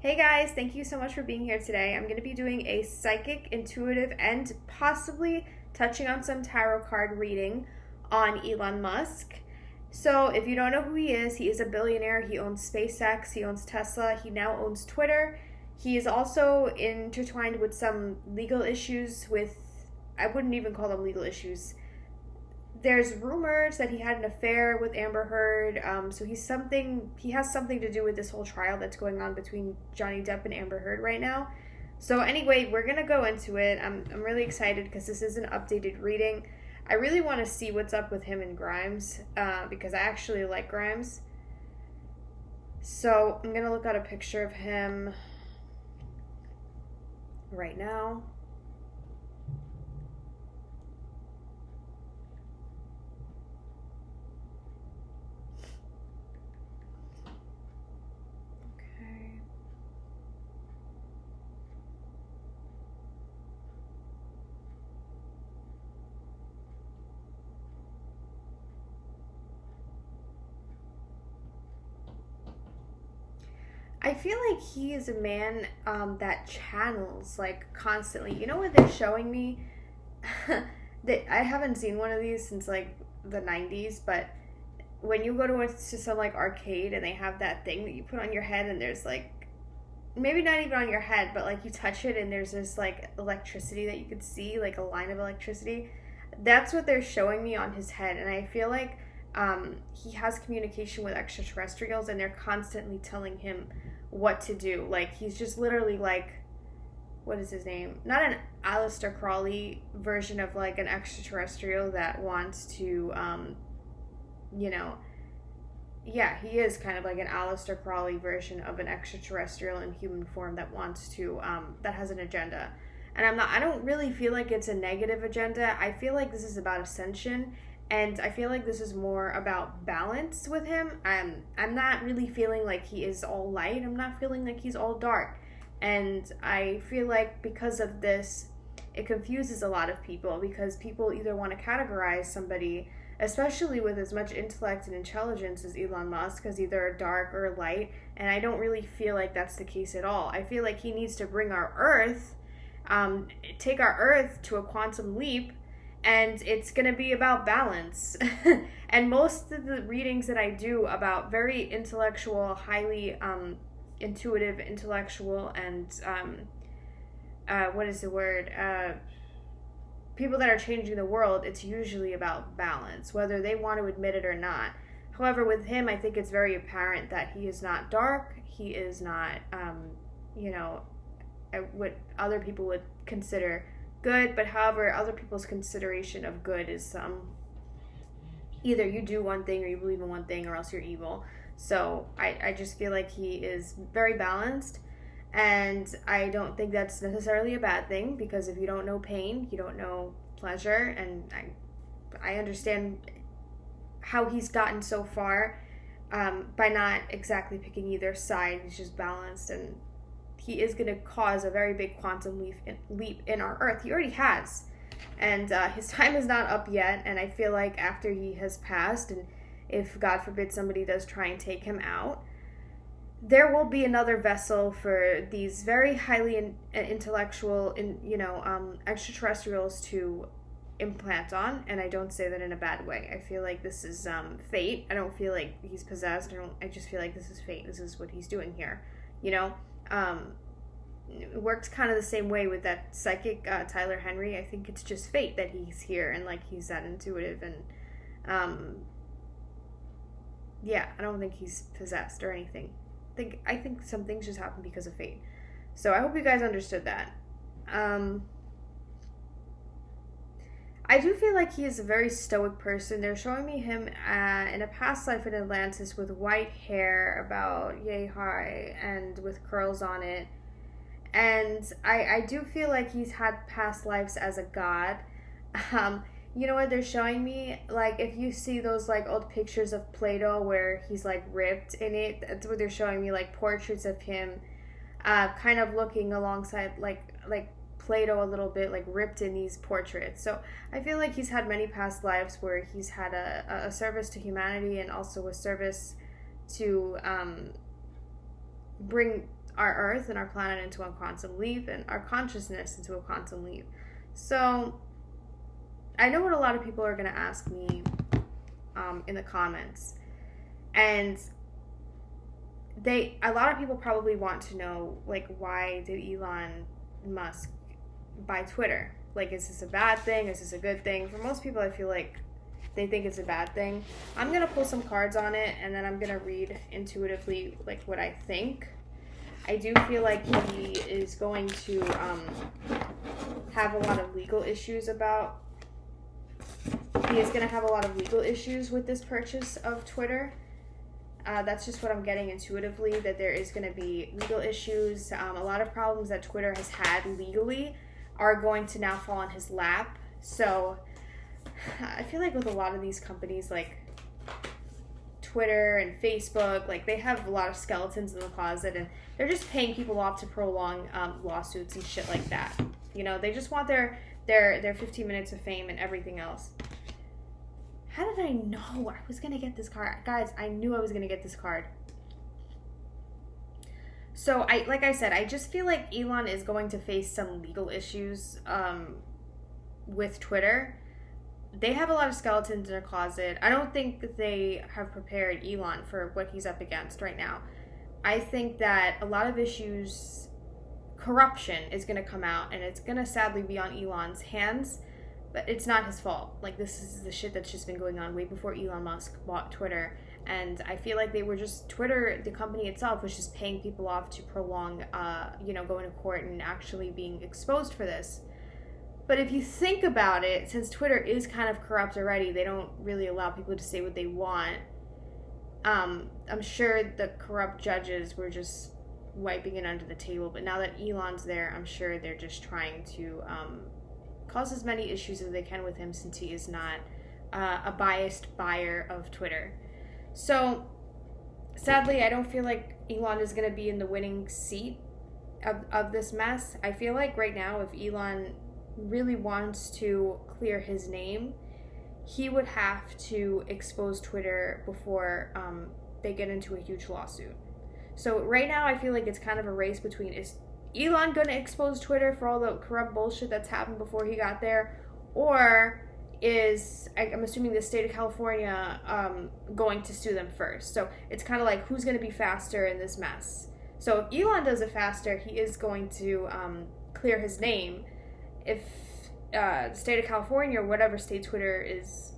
Hey guys, thank you so much for being here today. I'm going to be doing a psychic, intuitive, and possibly touching on some tarot card reading on Elon Musk. So, if you don't know who he is a billionaire. He owns SpaceX, he owns Tesla, he now owns Twitter. He is also intertwined with some legal issues I wouldn't even call them legal issues. There's rumors that he had an affair with Amber Heard. So he has something to do with this whole trial that's going on between Johnny Depp and Amber Heard right now. So anyway, we're gonna go into it. I'm really excited because this is an updated reading. I really want to see what's up with him and Grimes because I actually like Grimes. So I'm gonna look at a picture of him right now. I feel like he is a man that channels like constantly. You know what they're showing me? I haven't seen one of these since like the 90s, but when you go to some like arcade and they have that thing that you put on your head and there's like maybe not even on your head, but like you touch it and there's this like electricity that you could see, like a line of electricity. That's what they're showing me on his head, and I feel like he has communication with extraterrestrials and they're constantly telling him what to do. Like he's just literally like, what is his name? Not an Aleister Crowley version of like an extraterrestrial that wants to, yeah, he is kind of like an Aleister Crowley version of an extraterrestrial in human form that wants to, that has an agenda. And I don't really feel like it's a negative agenda. I feel like this is about ascension. And I feel like this is more about balance with him. I'm not really feeling like he is all light. I'm not feeling like he's all dark. And I feel like because of this, it confuses a lot of people because people either want to categorize somebody, especially with as much intellect and intelligence as Elon Musk, as either dark or light. And I don't really feel like that's the case at all. I feel like he needs to bring our Earth, take our Earth to a quantum leap, and it's going to be about balance. And most of the readings that I do about very intellectual, highly intuitive, intellectual, and what is the word? People that are changing the world, it's usually about balance, whether they want to admit it or not. However, with him, I think it's very apparent that he is not dark. He is not, what other people would consider good, but however, other people's consideration of good is either you do one thing or you believe in one thing or else you're evil. So I just feel like he is very balanced, and I don't think that's necessarily a bad thing because if you don't know pain, you don't know pleasure, and I understand how he's gotten so far by not exactly picking either side. He's just balanced, and he is going to cause a very big quantum leap in our Earth. He already has. And his time is not up yet. And I feel like after he has passed, and if, God forbid, somebody does try and take him out, there will be another vessel for these very highly intellectual, extraterrestrials to implant on. And I don't say that in a bad way. I feel like this is fate. I don't feel like he's possessed. I just feel like this is fate. This is what he's doing here, it works kind of the same way with that psychic Tyler Henry. I think it's just fate that he's here and like he's that intuitive, and I don't think he's possessed or anything. I think some things just happen because of fate. So I hope you guys understood that. I do feel like he is a very stoic person. They're showing me him in a past life in Atlantis with white hair about yay high and with curls on it. And I do feel like he's had past lives as a god. You know what they're showing me? Like, if you see those, like, old pictures of Plato where he's, like, ripped in it, that's what they're showing me, like, portraits of him kind of looking alongside, like Plato a little bit, like, ripped in these portraits. So I feel like he's had many past lives where he's had a service to humanity and also a service to bring our Earth and our planet into a quantum leap and our consciousness into a quantum leap. So I know what a lot of people are going to ask me in the comments. And a lot of people probably want to know, like, why did Elon Musk buy Twitter? Like, is this a bad thing? Is this a good thing? For most people, I feel like they think it's a bad thing. I'm going to pull some cards on it, and then I'm going to read intuitively, like, what I think. I do feel like he is going to have a lot of legal issues He is going to have a lot of legal issues with this purchase of Twitter. That's just what I'm getting intuitively, that there is going to be legal issues. A lot of problems that Twitter has had legally are going to now fall on his lap. So I feel like with a lot of these companies, like Twitter and Facebook, like, they have a lot of skeletons in the closet, and they're just paying people off to prolong lawsuits and shit like that. You know, they just want their 15 minutes of fame and everything else. How did I know I was going to get this card? Guys, I knew I was going to get this card. So, like I said, I just feel like Elon is going to face some legal issues with Twitter. They have a lot of skeletons in their closet. I don't think that they have prepared Elon for what he's up against right now. I think that a lot of issues, corruption is going to come out, and it's going to sadly be on Elon's hands. But it's not his fault. Like, this is the shit that's just been going on way before Elon Musk bought Twitter. And I feel like Twitter, the company itself, was just paying people off to prolong, going to court and actually being exposed for this. But if you think about it, since Twitter is kind of corrupt already, they don't really allow people to say what they want. I'm sure the corrupt judges were just wiping it under the table. But now that Elon's there, I'm sure they're just trying to cause as many issues as they can with him, since he is not a biased buyer of Twitter. So, sadly, I don't feel like Elon is going to be in the winning seat of this mess. I feel like right now, if Elon really wants to clear his name, he would have to expose Twitter before they get into a huge lawsuit. So right now, I feel like it's kind of a race between, is Elon going to expose Twitter for all the corrupt bullshit that's happened before he got there? Or is, I'm assuming the state of California going to sue them first? So it's kind of like, who's going to be faster in this mess? So if Elon does it faster, he is going to clear his name. If the state of California, or whatever state Twitter is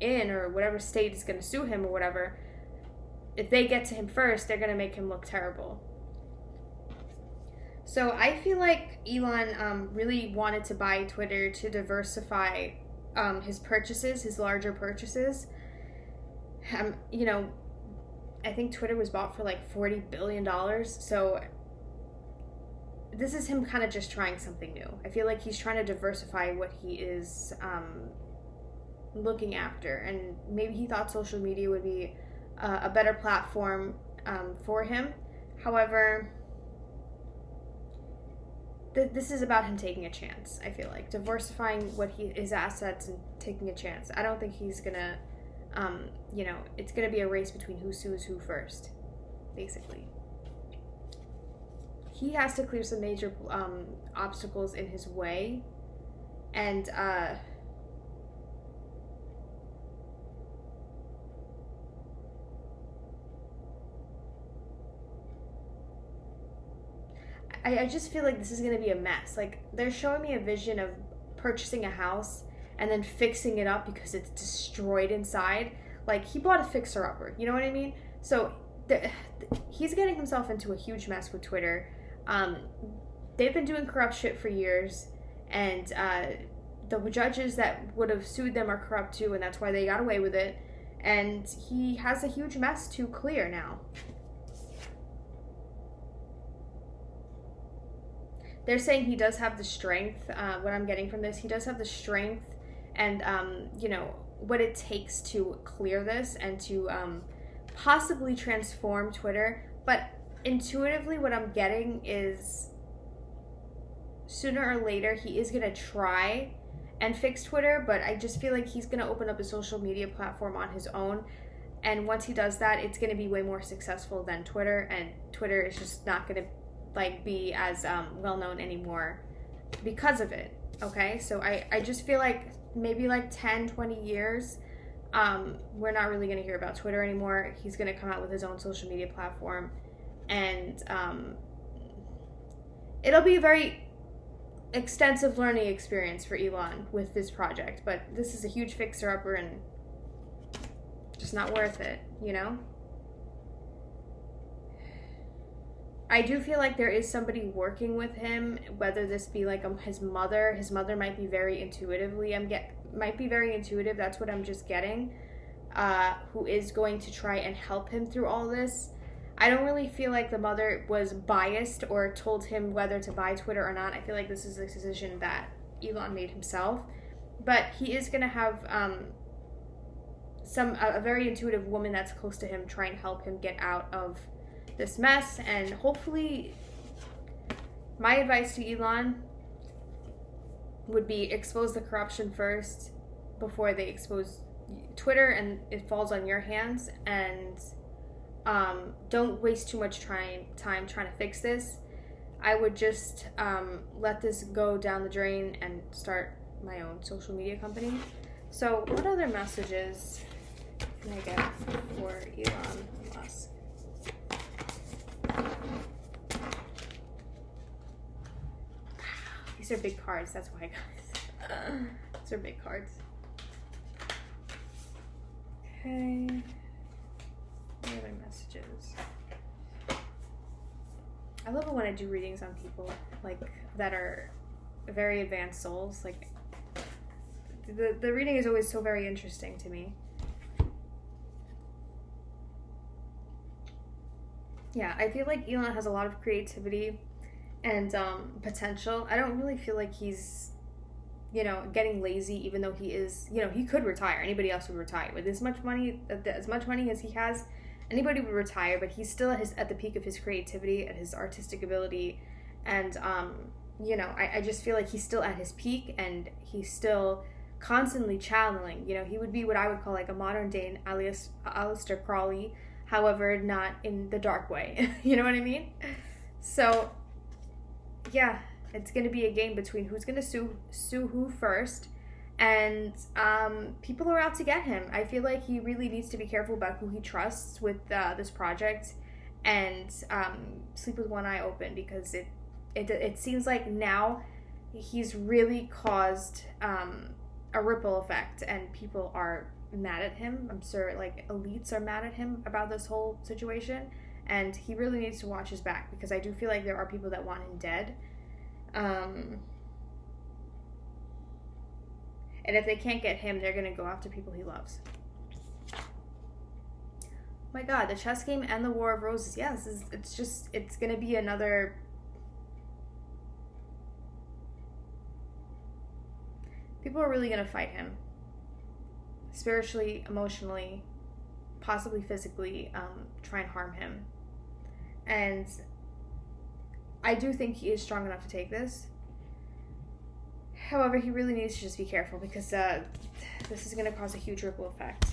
in, or whatever state is going to sue him or whatever, if they get to him first, they're going to make him look terrible. So I feel like Elon really wanted to buy Twitter to diversify his purchases, his larger purchases. I think Twitter was bought for like $40 billion. So this is him kind of just trying something new. I feel like he's trying to diversify what he is looking after. And maybe he thought social media would be a better platform for him. However, this is about him taking a chance. I feel like diversifying his assets and taking a chance. I don't think he's gonna, it's gonna be a race between who sues who first, basically. He has to clear some major obstacles in his way, and I just feel like this is going to be a mess. Like, they're showing me a vision of purchasing a house and then fixing it up because it's destroyed inside. Like, he bought a fixer-upper, you know what I mean? So, he's getting himself into a huge mess with Twitter. They've been doing corrupt shit for years, and the judges that would have sued them are corrupt too, and that's why they got away with it. And he has a huge mess to clear now. They're saying he does have the strength, what I'm getting from this, he does have the strength and, what it takes to clear this and to possibly transform Twitter. But intuitively, what I'm getting is sooner or later, he is going to try and fix Twitter, but I just feel like he's going to open up a social media platform on his own. And once he does that, it's going to be way more successful than Twitter, and Twitter is just not going to like be as well known anymore because of it. Okay, so I just feel like maybe like 10-20 years, we're not really going to hear about Twitter anymore. He's going to come out with his own social media platform, and it'll be a very extensive learning experience for Elon with this project, but this is a huge fixer-upper and just not worth it, you know? I do feel like there is somebody working with him, whether this be like his mother. His mother might be very intuitive, that's what I'm just getting, who is going to try and help him through all this. I don't really feel like the mother was biased or told him whether to buy Twitter or not. I feel like this is a decision that Elon made himself. But he is going to have a very intuitive woman that's close to him try and help him get out of this mess. And hopefully, my advice to Elon would be expose the corruption first before they expose Twitter and it falls on your hands. And don't waste too much time trying to fix this. I would just let this go down the drain and start my own social media company. So what other messages can I get for Elon Musk? These are big cards, that's why, guys. These are big cards. Okay. What other messages? I love it when I do readings on people like that are very advanced souls. Like the reading is always so very interesting to me. Yeah, I feel like Elon has a lot of creativity and potential. I don't really feel like he's, getting lazy, even though he is, he could retire. Anybody else would retire. With as much money as he has, anybody would retire, but he's still at the peak of his creativity, at his artistic ability, and I just feel like he's still at his peak, and he's still constantly channeling. He would be what I would call like a modern day Aleister Crowley, however, not in the dark way. You know what I mean? So, yeah, it's going to be a game between who's going to sue who first, and people are out to get him. I feel like he really needs to be careful about who he trusts with this project, and sleep with one eye open, because it seems like now he's really caused a ripple effect, and people are mad at him. I'm sure like elites are mad at him about this whole situation, and he really needs to watch his back, because I do feel like there are people that want him dead. And if they can't get him, they're gonna go after people he loves. Oh my God, the chess game and the War of Roses. Yeah, it's gonna be another. People are really gonna fight him. Spiritually, emotionally, possibly physically, try and harm him. And I do think he is strong enough to take this. However, he really needs to just be careful, because this is going to cause a huge ripple effect.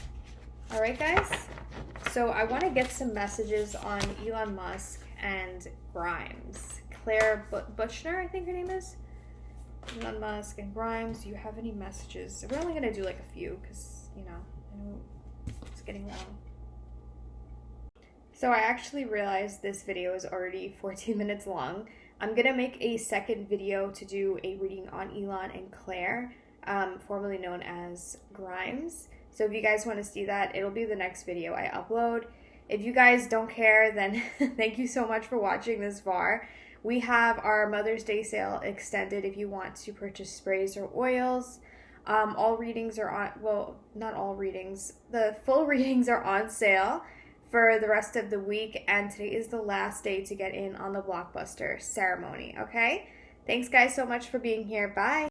All right, guys? So I want to get some messages on Elon Musk and Grimes. Claire Buchner, I think her name is. Elon Musk and Grimes, do you have any messages? We're only going to do like a few, because, I know it's getting long. So I actually realized this video is already 14 minutes long. I'm going to make a second video to do a reading on Elon and Claire, formerly known as Grimes. So if you guys want to see that, it'll be the next video I upload. If you guys don't care, then thank you so much for watching this far. We have our Mother's Day sale extended if you want to purchase sprays or oils. All readings are on, well, not all readings. The full readings are on sale for the rest of the week, and today is the last day to get in on the Blockbuster ceremony, okay? Thanks guys so much for being here. Bye!